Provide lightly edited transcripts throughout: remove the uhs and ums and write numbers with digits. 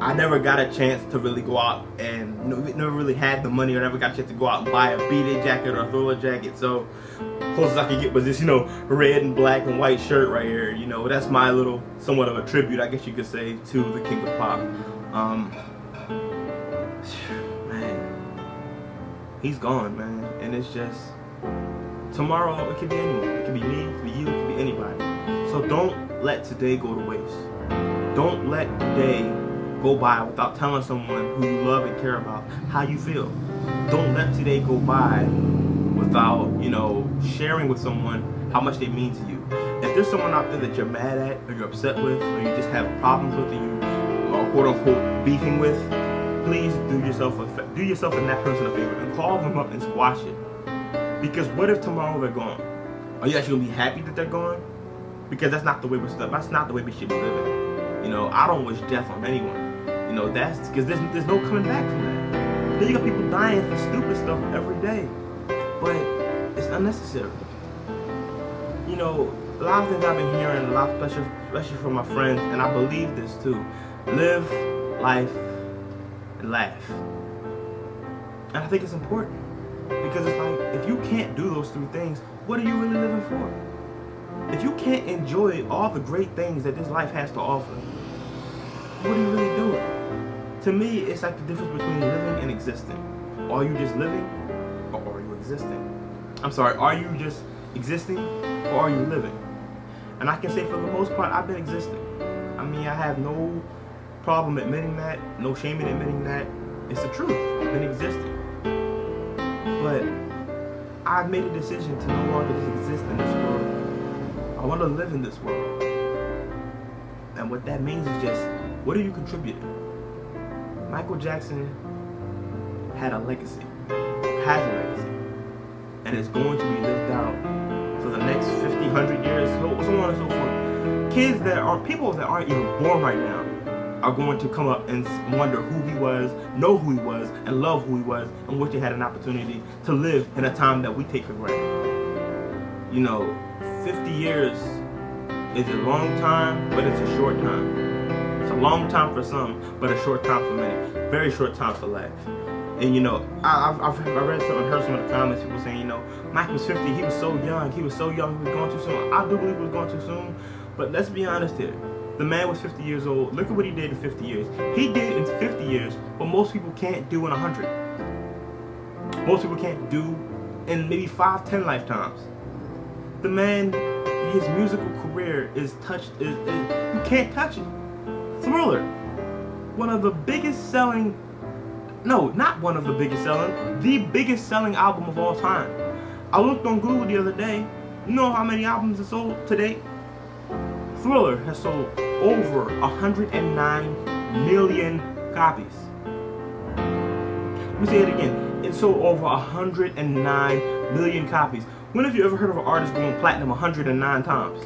I never got a chance to really go out and never really had the money or never got a chance to go out and buy a beat-it jacket or a Truley jacket. So closest I could get was this, red and black and white shirt right here. That's my little, somewhat of a tribute, I guess you could say, to the King of Pop. Man, he's gone, man, and it's just, tomorrow it could be anyone. It could be me, it could be you, it could be anybody. So don't let today go to waste. Don't let today go by without telling someone who you love and care about how you feel. Don't let today go by without, sharing with someone how much they mean to you. If there's someone out there that you're mad at, or you're upset with, or you just have problems with, or you are quote unquote beefing with, please do yourself and that person a favor and call them up and squash it. Because what if tomorrow they're gone? Are you actually gonna be happy that they're gone? Because that's not the way we're stuck. That's not the way we should be living. I don't wish death on anyone. That's because there's no coming back from that. Then you got people dying for stupid stuff every day, but it's unnecessary. A lot of things I've been hearing, a lot, especially from my friends, and I believe this too. Live life and laugh. And I think it's important because it's like, if you can't do those three things, what are you really living for? If you can't enjoy all the great things that this life has to offer, what are you really doing? To me, it's like the difference between living and existing. Are you just living, or are you existing? I'm sorry, are you just existing, or are you living? And I can say for the most part, I've been existing. I mean, I have no problem admitting that, no shame in admitting that. It's the truth. I've been existing. But I've made a decision to no longer just exist in this world. I want to live in this world. And what that means is just, what are you contributing? Michael Jackson had a legacy, has a legacy, and it's going to be lived out for the next 50, 100 years, so on and so forth. People that aren't even born right now are going to come up and wonder who he was, know who he was, and love who he was, and wish they had an opportunity to live in a time that we take for granted. 50 years is a long time, but it's a short time. It's a long time for some, but a short time for many. Very short time for life. And I've read some and heard some of the comments, people saying, Mike was 50, he was so young, he was going too soon. I do believe he was going too soon, but let's be honest here. The man was 50 years old. Look at what he did in 50 years. He did in 50 years what most people can't do in 100. Most people can't do in maybe 5, 10 lifetimes. The man, his musical career is you can't touch it. Thriller, one of the biggest selling, no, not one of the biggest selling, the biggest selling album of all time. I looked on Google the other day. You know how many albums it sold to date? Thriller has sold over 109 million copies. Let me say it again. It sold over 109 million copies. When have you ever heard of an artist going platinum 109 times?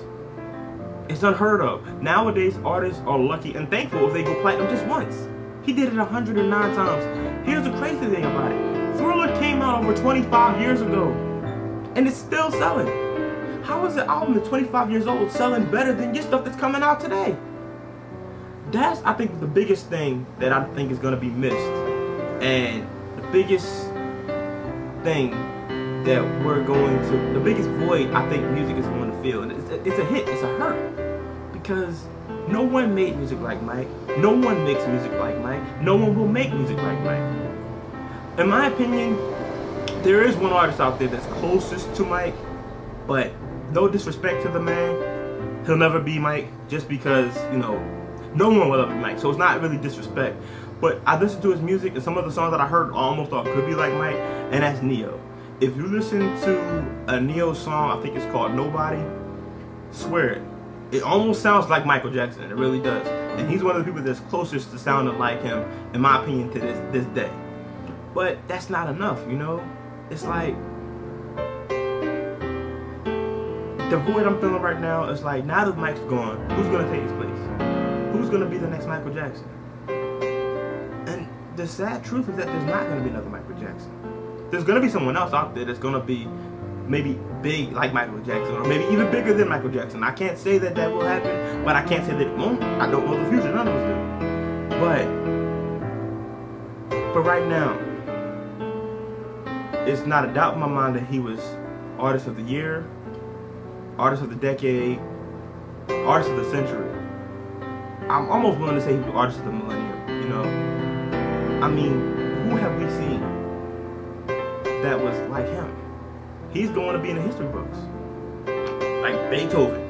It's unheard of. Nowadays, artists are lucky and thankful if they go platinum just once. He did it 109 times. Here's the crazy thing about it. Thriller came out over 25 years ago, and it's still selling. How is an album that's 25 years old selling better than your stuff that's coming out today? That's, I think, the biggest thing that I think is going to be missed. And the biggest thing that the biggest void I think music is going to fill. And it's a hit, it's a hurt. Because no one made music like Mike. No one makes music like Mike. No one will make music like Mike. In my opinion, there is one artist out there that's closest to Mike, but no disrespect to the man, he'll never be Mike just because, no one will ever be Mike. So it's not really disrespect. But I listened to his music, and some of the songs that I heard almost all could be like Mike, and that's Neo. If you listen to a Neo song, I think it's called Nobody, swear it almost sounds like Michael Jackson. It really does. And he's one of the people that's closest to sounding like him, in my opinion, to this day. But that's not enough, It's like, the void I'm feeling right now is like, now that Mike's gone, who's going to take his place? Who's going to be the next Michael Jackson? And the sad truth is that there's not going to be another Michael Jackson. There's going to be someone else out there that's going to be maybe big like Michael Jackson, or maybe even bigger than Michael Jackson. I can't say that will happen, but I can't say that it won't. I don't know the future, none of us do. But right now, it's not a doubt in my mind that he was Artist of the Year, Artist of the Decade, Artist of the Century. I'm almost willing to say he was Artist of the Millennium, you know? I mean, who have we seen that was like him? He's going to be in the history books. Like Beethoven.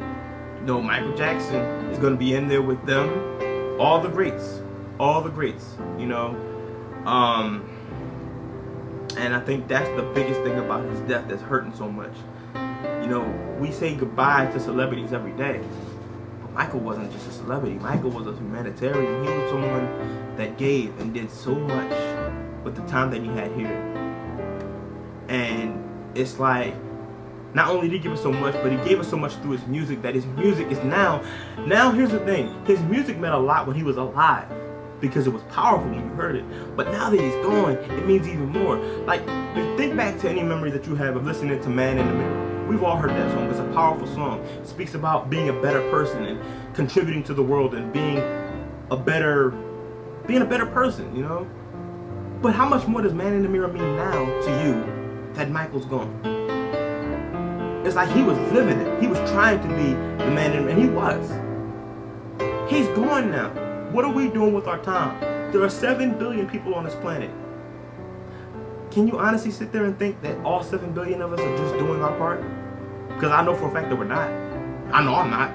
You know, Michael Jackson is going to be in there with them. All the greats, you know? And I think that's the biggest thing about his death that's hurting so much. You know, we say goodbye to celebrities every day. But Michael wasn't just a celebrity. Michael was a humanitarian. He was someone that gave and did so much with the time that he had here. And it's like, not only did he give us so much, but he gave us so much through his music that his music is now here's the thing. His music meant a lot when he was alive, because it was powerful when you heard it. But now that he's gone, it means even more. Like, think back to any memory that you have of listening to Man in the Mirror. We've all heard that song. It's a powerful song. It speaks about being a better person and contributing to the world and being a better person, you know? But how much more does Man in the Mirror mean now to you that Michael's gone? It's like he was living it. He was trying to be the man in the mirror, and he was. He's gone now. What are we doing with our time? There are 7 billion people on this planet. Can you honestly sit there and think that all 7 billion of us are just doing our part? Because I know for a fact that we're not. I know I'm not.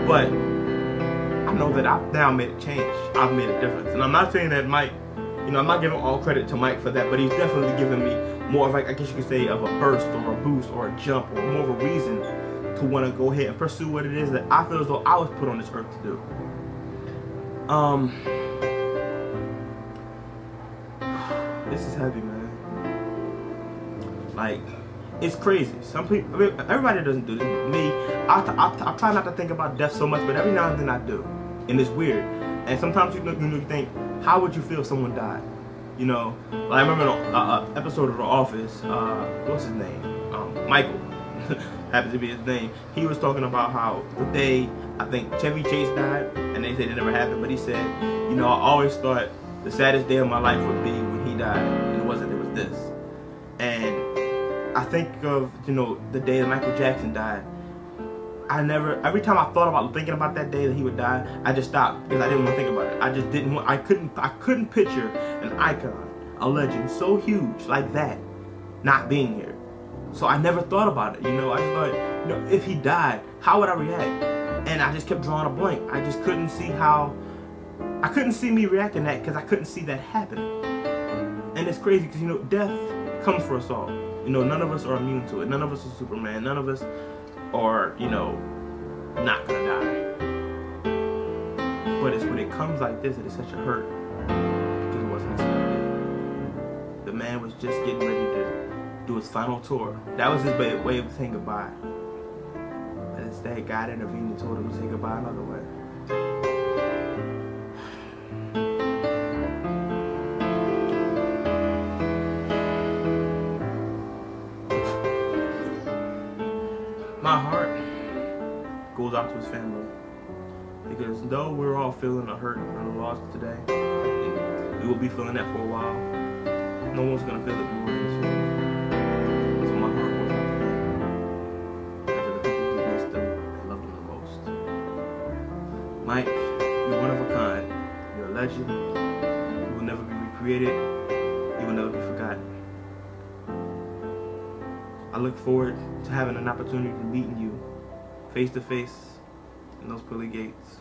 But I know that I've now made a change. I've made a difference. And I'm not saying that Mike, you know, I'm not giving all credit to Mike for that, but he's definitely given me more of, like, I guess you could say, of a burst or a boost or a jump or more of a reason to want to go ahead and pursue what it is that I feel as though I was put on this earth to do. This is heavy, man. Like, it's crazy. Some people, I mean, everybody doesn't do this. Me, I try not to think about death so much, but every now and then I do, and it's weird. And sometimes you think, how would you feel if someone died? You know, like I remember an episode of The Office. What's his name? Michael. Happens to be his name. He was talking about how the day I think Chevy Chase died, and they said it never happened, but he said, you know, I always thought the saddest day of my life would be when he died, and it wasn't. It was this. And I think of, you know, the day that Michael Jackson died. Every time I thought about thinking about that day that he would die, I just stopped because I didn't want to think about it. I just didn't want, I couldn't picture an icon, a legend so huge like that not being here. So I never thought about it, you know. I just thought, you know, if he died, how would I react? And I just kept drawing a blank. I just couldn't see I couldn't see me reacting to that because I couldn't see that happening. And it's crazy because, you know, death comes for us all. You know, none of us are immune to it. None of us are Superman. None of us are, you know, not gonna die. But it's when it comes like this that it's such a hurt, because it wasn't expected. The man was just getting ready to do his final tour. That was his way of saying goodbye. But instead, God intervened and told him to say goodbye another way. My heart goes out to his family, because though we're all feeling the hurt and the loss today, we will be feeling that for a while. No one's gonna feel it more than this feeling. So my heart goes out to them, and to the people who missed them and loved them the most. Mike, you're one of a kind. You're a legend. You will never be recreated. You will never be forgotten. I look forward to having an opportunity to meeting you face to face in those pearly gates.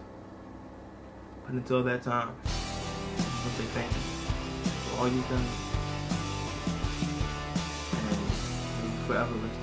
But until that time, I want to say thank you for all you've done. And may you forever rest